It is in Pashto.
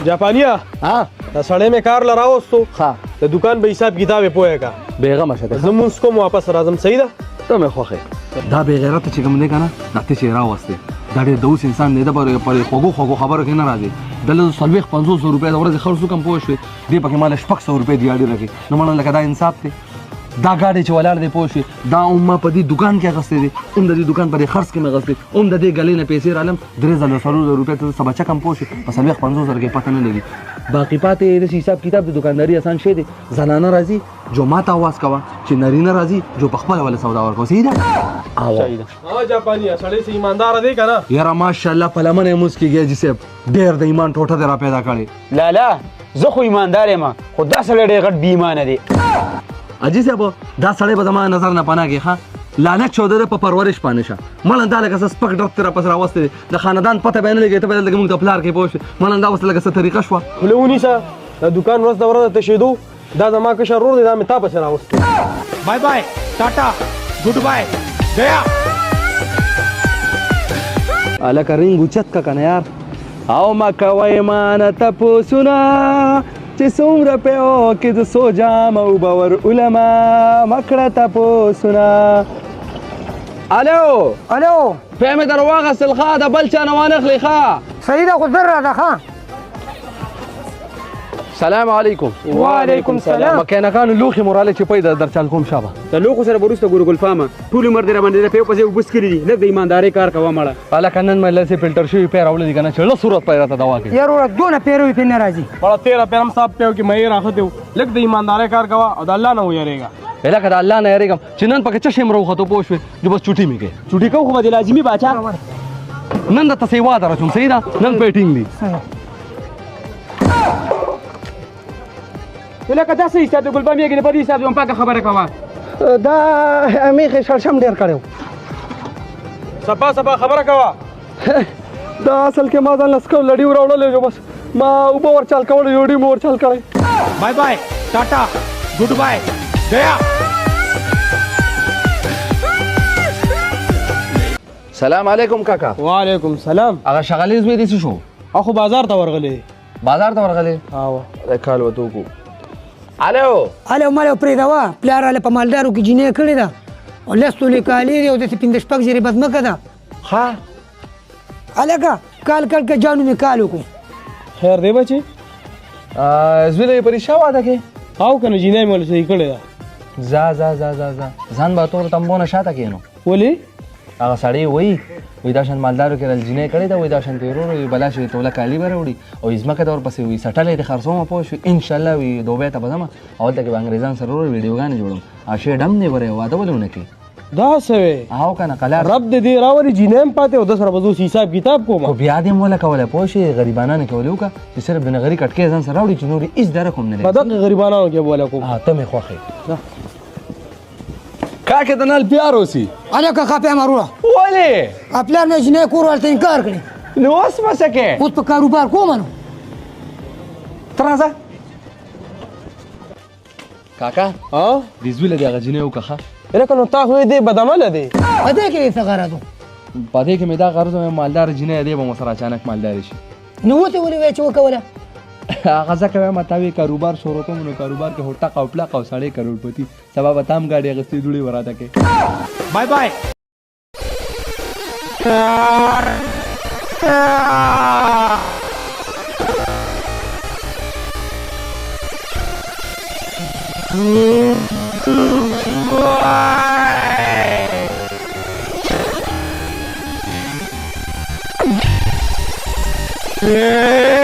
जापानिया ها دا سړی مې کار لراوستو ها د دکان به حساب کتاب یې پوهه کا بیغمه شه زه مونځ کوم واپس راځم صحیح ده ته مې خوښې دا بې غیرته چې کوم دی که نه دا ته چې راوستې دا ډېر دوس انسان دی د پر خوږو خوږو خبرو کې نه راځي دله 40-50 روپۍ د ورځې خرڅ وکړم پوه شوې دې پکې ماله 600 روپۍ دیاړې راکړي نو مړه لکه دا انصاف دی دا ګاډی چې ولاړ دی پوه شوې دا هم ما په دې دکان کې اخیستی دی هم د دې دکان په دې خرڅ کې مې اخیستی هم د دې ګلۍ نه پیسې رالم 3,000 روپۍ ته څه بچه کم پوه شوې په 40-50 کې پته نه لګي باقي پاتې داسې حساب کتاب د دکانداري اسان شی دی زنانه راځي جو ماته آواز کوه چې نرینه راځي جو په خپله وله سودا ورکوه صحیح ده ها جاپانیا سړی سه ایماندار دی که نه یاره ماشاءالله په لمن یې موس کېږي حاجي صاحب ډېر د ایمان ټوټه دې را پیدا کړې لا لا زه خو ایماندار یم خو دا سړی ډېر غټ بې ایمانه دی حاجي صاحب دا سړی به زما نظر نه پناه کړي ښه لعنت چوده ده په پرورش باندې شه مړه دا لکه څه سپک ډرت ترې راپسې راوستی دی د خاندان پته به یې نه لګي ته به دلته موږ ته پلار کې پوه شوې مړه دا اوس لکه څه طریقه شوه خوله ونیسه د دکان ورځ د ورځ تشېدو دا زما کشر ورور دی دا مې تا پسې راوستی bye bye tata goodbye गया هلکه رینګ اوچت که که نه یار او مه کوئ مانه تپوسونه چې څومره پیو کې د څو جامه اوبه ور علما مه کړه تپوسونه الو الو پی مې در واخیستل ښه د بل چا نه وانخلې ښه صحیح ده خو در راځه ښه سلام علیکم وعلیکم سلام مکینکانو لوښي مو رالی چې پی در چل کوم شابه د لوښو سره به وروسته ګورو ګلفامه ټول عمر دې راباندې د پیو پسې اوبه څکلي دي لږ د ایماندارۍ کار کوه مړه هلکه نن مې لسې فلټر شوي پی راوړی دي که نه چې له صورت پی راته دوا کوي یار وروره دونه پیروي پې نه راځي بړه 13 پیرم صاحب پیو کې مې راخته و لږ د ایماندارۍ کار کوه او د الله نه ویریږه هلکه د الله نه یېرېږم چې نن پکې څه شی م راوخته پوه شوې جو بس چوټي مې کوي چوټي کوو خو به دې لازمي باچا نن درته سیوا در اچوم صحیح ده نن پیټینګ دي لکه دا څه حساب د ګلبم یېږي په دې حساب زما پاکه خبره کوه دا میخې شړشم ډېر کړی و صفا صفا خبره کوه دا اصل کې ما ځان لسکو لړي وراوړلی جو بس ما اوبه ورچال کولی یو ډي مې ورچال کړی bye bye tata goodbye गया سلام علیکم کاکا وعلیکم سلام هغه شغلیز مې دې څه شو اخو بازار ته ورغلی بازار ته ورغلی او کال وته وکړو الو الو مالو پرېږده پلار هله په مالدارو کې جینۍ کړې ده او لس تولې کالي دي او داسې 5 زرې بدمکه ده ښه هلکه کال که جانو مې کال وکړو خیر دی بچې زویله یې په رښتیا واده کې او که نه جینۍ مې ولې صحیح کړې ده ځه ځان به تور تمبونه شاته کښېنو ولې هغه سړی وایي وایي دا شان مالدارو کې رل جینۍ کړې ده وایي دا شان تېرور وایي بلا شي توله کالي به راوړي او ځمکه ته ورپسې وایي سټلی دې خرڅومه پوه شوې انشاءالله وایي دوبۍ ته به ځمه او هلته کې به انګریزان سره ورور ویډیوګانې جوړوم او شی ډم دی ورې واده ولې ونه کړي دا څه وی او که نه قلار رب دې دې راولي جینۍ هم پاتې او د سره به زه حساب کتاب کوم خو بیا دې م وله کولی پوه شوې غریبانانو کې ولې وکړه چې صرف د نغري کټکۍ ځان سره راوړي چې نور هېڅ دره کوم نه په دغه غریبانانو کې بوله کوم ته مې خوښې کاکې د نل پیار اوسي هلکه ښه پیمه وروره ولې پلار مې جینۍ کور ورته انکار کړی نو اوس به څه کې اوس په کاروبار کومه نو ته راځه کاکا ها دې زوی له دې هغه جینۍ وکړه لکه نو تا خو دې بدعمله دی په دې کې څه غرض و په دې کې مې دا غرض و مالدار جینۍ دی به مو سره اچانک مالداري شي نو اوس یې ولې وایې چې وکوله هغه ځکه وایم تا وی کاروبار شروع کوم نو کاروبار کې هوټک او پلاک او سړی کروڑپتی سبا به تام ګاډي اغستې دوړې وراته کې bye bye Yeah.